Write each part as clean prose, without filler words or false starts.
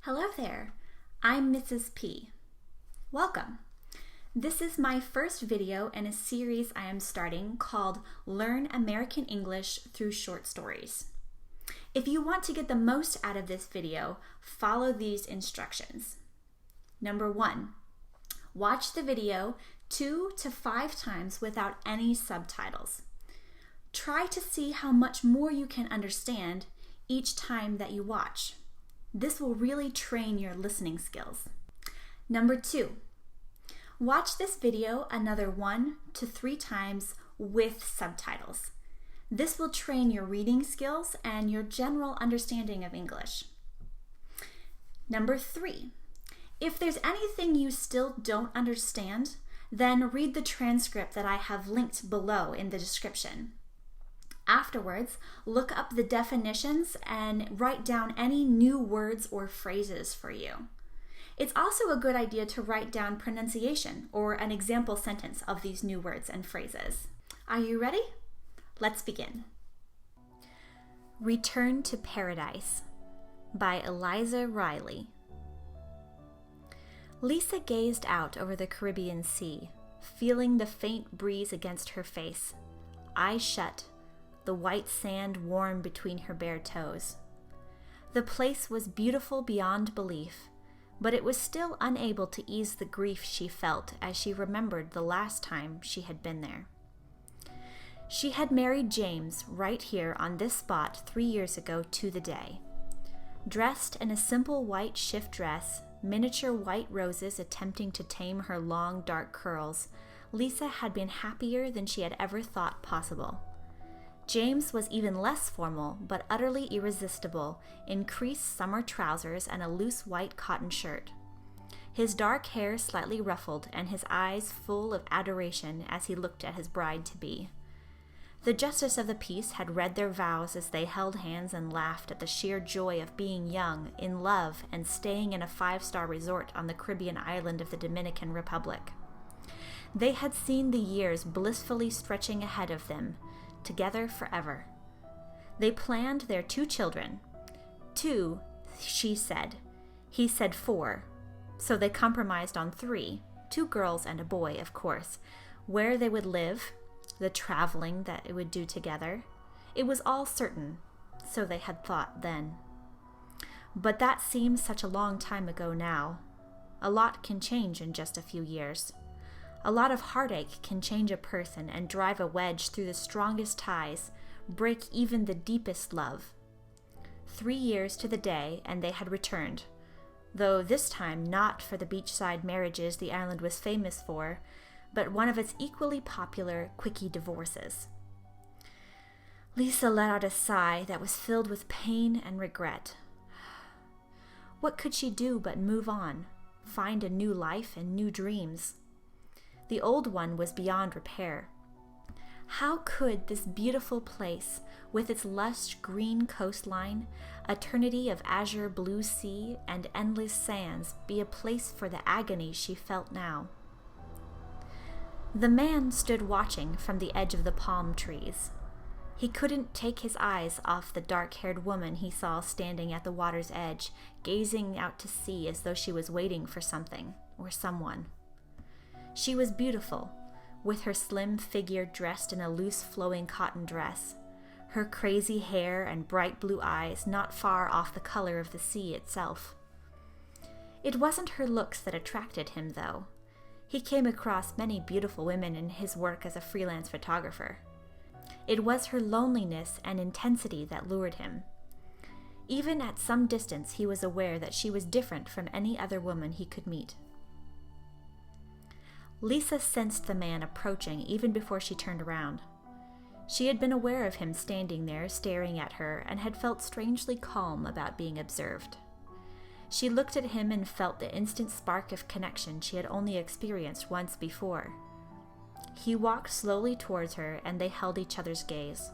Hello there, I'm Mrs. P. Welcome. This is my first video in a series I am starting called Learn American English Through Short Stories. If you want to get the most out of this video, follow these instructions. Number 1, watch the video 2 to 5 times without any subtitles. Try to see how much more you can understand each time that you watch. This will really train your listening skills. Number 2, watch this video another 1 to 3 times with subtitles. This will train your reading skills and your general understanding of English. Number 3, if there's anything you still don't understand, then read the transcript that I have linked below in the description. Afterwards, look up the definitions and write down any new words or phrases for you. It's also a good idea to write down pronunciation or an example sentence of these new words and phrases. Are you ready? Let's begin. Return to Paradise by Eliza Riley. Lisa gazed out over the Caribbean Sea, feeling the faint breeze against her face, eyes shut, the white sand warm between her bare toes. The place was beautiful beyond belief, but it was still unable to ease the grief she felt as she remembered the last time she had been there. She had married James right here on this spot 3 years ago to the day. Dressed in a simple white shift dress, miniature white roses attempting to tame her long dark curls, Lisa had been happier than she had ever thought possible. James was even less formal, but utterly irresistible, in creased summer trousers and a loose white cotton shirt. His dark hair slightly ruffled and his eyes full of adoration as he looked at his bride-to-be. The justice of the peace had read their vows as they held hands and laughed at the sheer joy of being young, in love, and staying in a 5-star resort on the Caribbean island of the Dominican Republic. They had seen the years blissfully stretching ahead of them, together forever. They planned their 2 children. 2, she said. He said 4. So they compromised on 3, 2 girls and a boy, of course. Where they would live, the traveling that it would do together. It was all certain, so they had thought then. But that seems such a long time ago now. A lot can change in just a few years. A lot of heartache can change a person and drive a wedge through the strongest ties, break even the deepest love. 3 years to the day, and they had returned, though this time not for the beachside marriages the island was famous for, but one of its equally popular quickie divorces. Lisa let out a sigh that was filled with pain and regret. What could she do but move on, find a new life and new dreams? The old one was beyond repair. How could this beautiful place, with its lush green coastline, eternity of azure blue sea, and endless sands, be a place for the agony she felt now? The man stood watching from the edge of the palm trees. He couldn't take his eyes off the dark-haired woman he saw standing at the water's edge, gazing out to sea as though she was waiting for something or someone. She was beautiful, with her slim figure dressed in a loose flowing cotton dress, her crazy hair and bright blue eyes not far off the color of the sea itself. It wasn't her looks that attracted him, though. He came across many beautiful women in his work as a freelance photographer. It was her loneliness and intensity that lured him. Even at some distance, he was aware that she was different from any other woman he could meet. Lisa sensed the man approaching even before she turned around. She had been aware of him standing there staring at her and had felt strangely calm about being observed. She looked at him and felt the instant spark of connection she had only experienced once before. He walked slowly towards her and they held each other's gaze.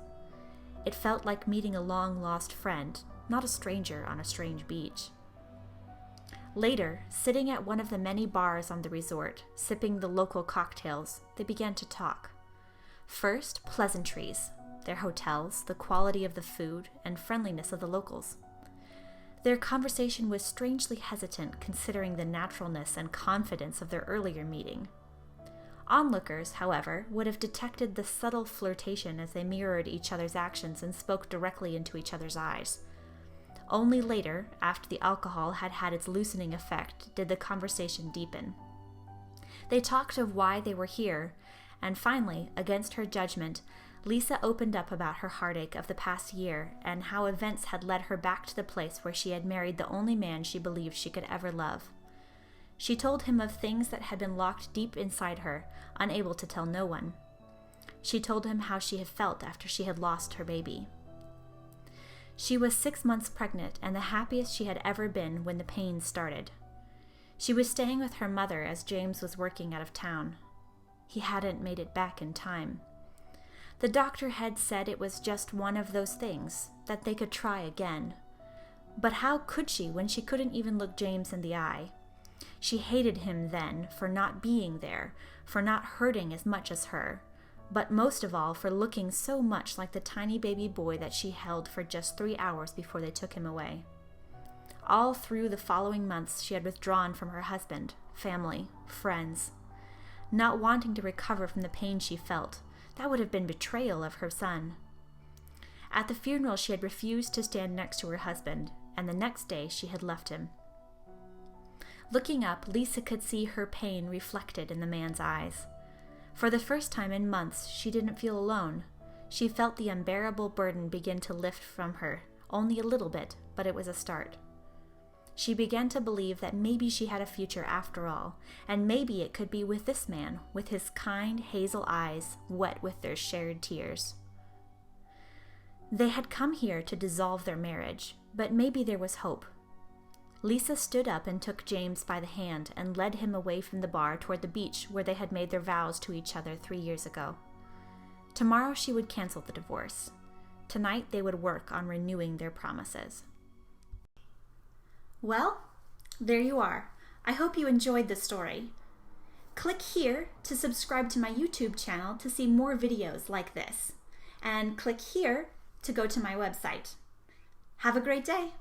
It felt like meeting a long-lost friend, not a stranger on a strange beach. Later, sitting at one of the many bars on the resort, sipping the local cocktails, they began to talk. First, pleasantries, their hotels, the quality of the food, and friendliness of the locals. Their conversation was strangely hesitant considering the naturalness and confidence of their earlier meeting. Onlookers, however, would have detected the subtle flirtation as they mirrored each other's actions and spoke directly into each other's eyes. Only later, after the alcohol had had its loosening effect, did the conversation deepen. They talked of why they were here, and finally, against her judgment, Lisa opened up about her heartache of the past year and how events had led her back to the place where she had married the only man she believed she could ever love. She told him of things that had been locked deep inside her, unable to tell no one. She told him how she had felt after she had lost her baby. She was 6 months pregnant and the happiest she had ever been when the pains started. She was staying with her mother as James was working out of town. He hadn't made it back in time. The doctor had said it was just one of those things, that they could try again. But how could she when she couldn't even look James in the eye? She hated him then for not being there, for not hurting as much as her, but most of all for looking so much like the tiny baby boy that she held for just 3 hours before they took him away. All through the following months she had withdrawn from her husband, family, friends. Not wanting to recover from the pain she felt, that would have been betrayal of her son. At the funeral she had refused to stand next to her husband, and the next day she had left him. Looking up, Lisa could see her pain reflected in the man's eyes. For the first time in months, she didn't feel alone. She felt the unbearable burden begin to lift from her, only a little bit, but it was a start. She began to believe that maybe she had a future after all, and maybe it could be with this man, with his kind hazel eyes wet with their shared tears. They had come here to dissolve their marriage, but maybe there was hope. Lisa stood up and took James by the hand and led him away from the bar toward the beach where they had made their vows to each other 3 years ago. Tomorrow she would cancel the divorce. Tonight they would work on renewing their promises. Well, there you are. I hope you enjoyed the story. Click here to subscribe to my YouTube channel to see more videos like this. And click here to go to my website. Have a great day.